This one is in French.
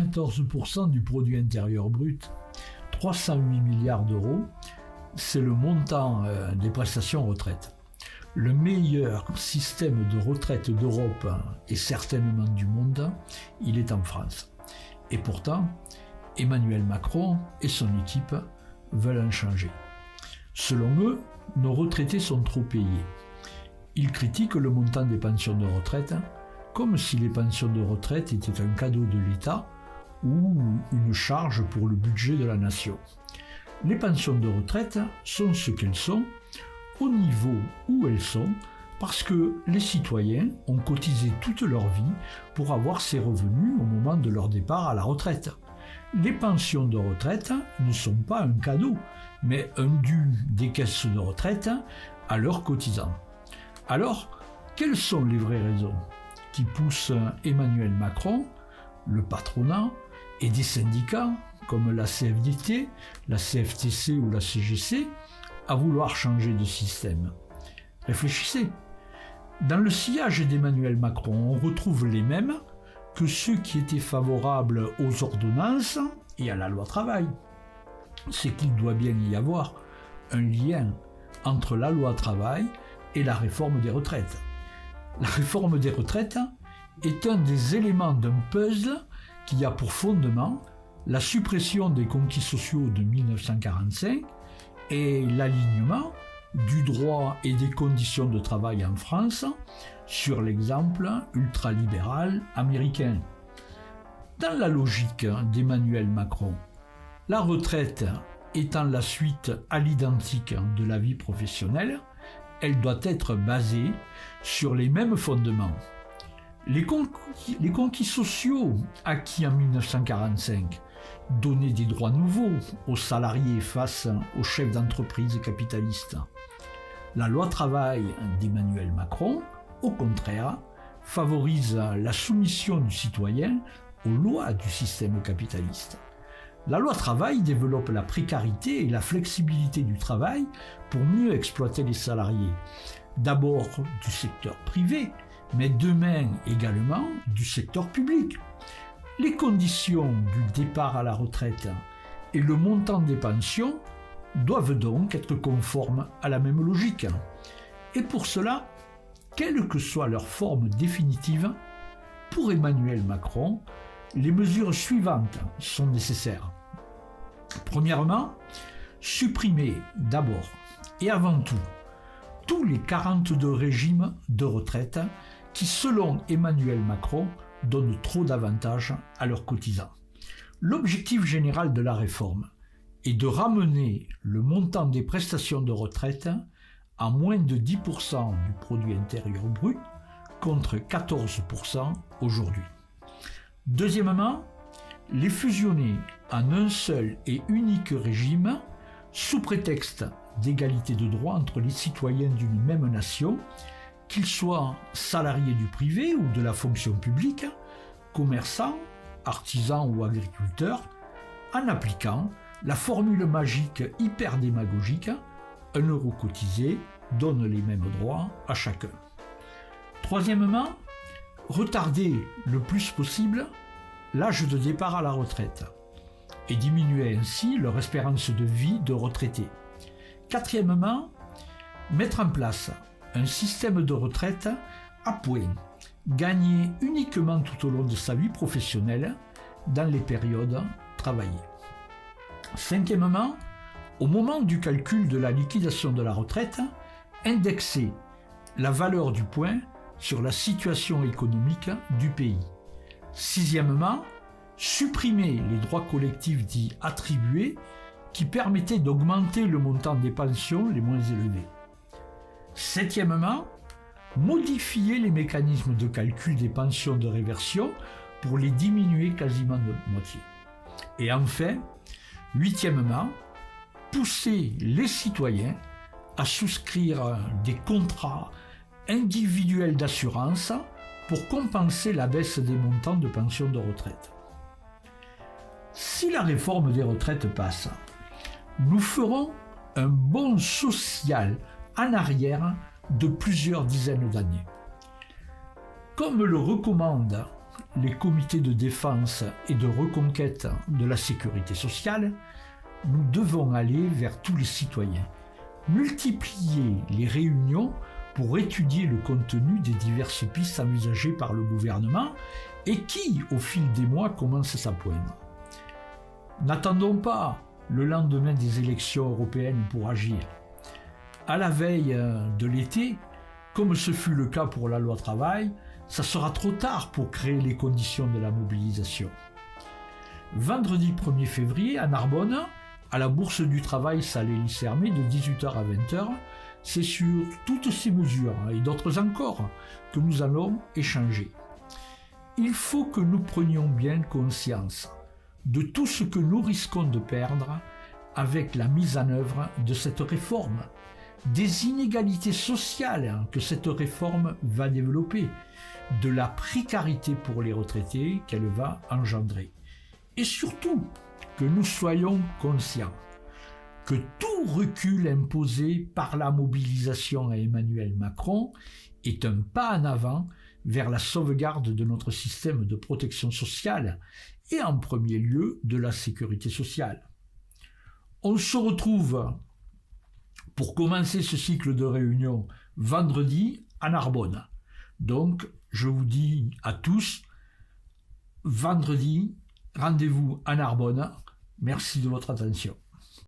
14% du produit intérieur brut, 308 milliards d'euros, c'est le montant des prestations retraite. Le meilleur système de retraite d'Europe et certainement du monde, il est en France. Et pourtant, Emmanuel Macron et son équipe veulent en changer. Selon eux, nos retraités sont trop payés. Ils critiquent le montant des pensions de retraite comme si les pensions de retraite étaient un cadeau de l'État ou une charge pour le budget de la nation. Les pensions de retraite sont ce qu'elles sont, au niveau où elles sont, parce que les citoyens ont cotisé toute leur vie pour avoir ces revenus au moment de leur départ à la retraite. Les pensions de retraite ne sont pas un cadeau, mais un dû des caisses de retraite à leurs cotisants. Alors, quelles sont les vraies raisons qui poussent Emmanuel Macron, le patronat et des syndicats comme la CFDT, la CFTC ou la CGC à vouloir changer de système? Réfléchissez. Dans le sillage d'Emmanuel Macron, on retrouve les mêmes que ceux qui étaient favorables aux ordonnances et à la loi travail. C'est qu'il doit bien y avoir un lien entre la loi travail et la réforme des retraites. La réforme des retraites est un des éléments d'un puzzle qui a pour fondement la suppression des conquis sociaux de 1945 et l'alignement du droit et des conditions de travail en France sur l'exemple ultralibéral américain. Dans la logique d'Emmanuel Macron, la retraite étant la suite à l'identique de la vie professionnelle, elle doit être basée sur les mêmes fondements. Les conquis sociaux acquis en 1945 donnaient des droits nouveaux aux salariés face aux chefs d'entreprise capitalistes. La loi travail d'Emmanuel Macron, au contraire, favorise la soumission du citoyen aux lois du système capitaliste. La loi travail développe la précarité et la flexibilité du travail pour mieux exploiter les salariés. D'abord du secteur privé, mais demain également du secteur public. Les conditions du départ à la retraite et le montant des pensions doivent donc être conformes à la même logique. Et pour cela, quelle que soit leur forme définitive, pour Emmanuel Macron, les mesures suivantes sont nécessaires. Premièrement, supprimer d'abord et avant tout tous les 42 régimes de retraite qui, selon Emmanuel Macron, donnent trop d'avantages à leurs cotisants. L'objectif général de la réforme est de ramener le montant des prestations de retraite à moins de 10% du produit intérieur brut contre 14% aujourd'hui. Deuxièmement, les fusionner en un seul et unique régime sous prétexte d'égalité de droits entre les citoyens d'une même nation, qu'ils soient salariés du privé ou de la fonction publique, commerçants, artisans ou agriculteurs, en appliquant la formule magique hyper démagogique « 1 euro cotisé donne les mêmes droits à chacun ». Troisièmement, retarder le plus possible l'âge de départ à la retraite et diminuer ainsi leur espérance de vie de retraités. Quatrièmement, mettre en place un système de retraite à points, gagné uniquement tout au long de sa vie professionnelle dans les périodes travaillées. Cinquièmement, au moment du calcul de la liquidation de la retraite, indexer la valeur du point sur la situation économique du pays. Sixièmement, supprimer les droits collectifs dits attribués qui permettaient d'augmenter le montant des pensions les moins élevées. Septièmement, modifier les mécanismes de calcul des pensions de réversion pour les diminuer quasiment de moitié. Et enfin, huitièmement, pousser les citoyens à souscrire des contrats individuels d'assurance pour compenser la baisse des montants de pension de retraite. Si la réforme des retraites passe, nous ferons un bond social en arrière de plusieurs dizaines d'années. Comme le recommande les comités de défense et de reconquête de la sécurité sociale, nous devons aller vers tous les citoyens, multiplier les réunions pour étudier le contenu des diverses pistes envisagées par le gouvernement et qui, au fil des mois, commencent à s'appoindre. N'attendons pas le lendemain des élections européennes pour agir. À la veille de l'été, comme ce fut le cas pour la loi travail, ça sera trop tard pour créer les conditions de la mobilisation. Vendredi 1er février, à Narbonne, à la Bourse du Travail Salé-Lissermé de 18h à 20h, c'est sur toutes ces mesures et d'autres encore que nous allons échanger. Il faut que nous prenions bien conscience de tout ce que nous risquons de perdre avec la mise en œuvre de cette réforme, des inégalités sociales que cette réforme va développer, de la précarité pour les retraités qu'elle va engendrer. Et surtout, que nous soyons conscients que tout recul imposé par la mobilisation à Emmanuel Macron est un pas en avant vers la sauvegarde de notre système de protection sociale et en premier lieu de la sécurité sociale. On se retrouve pour commencer ce cycle de réunions vendredi à Narbonne. Donc, je vous dis à tous, vendredi, rendez-vous à Narbonne. Merci de votre attention.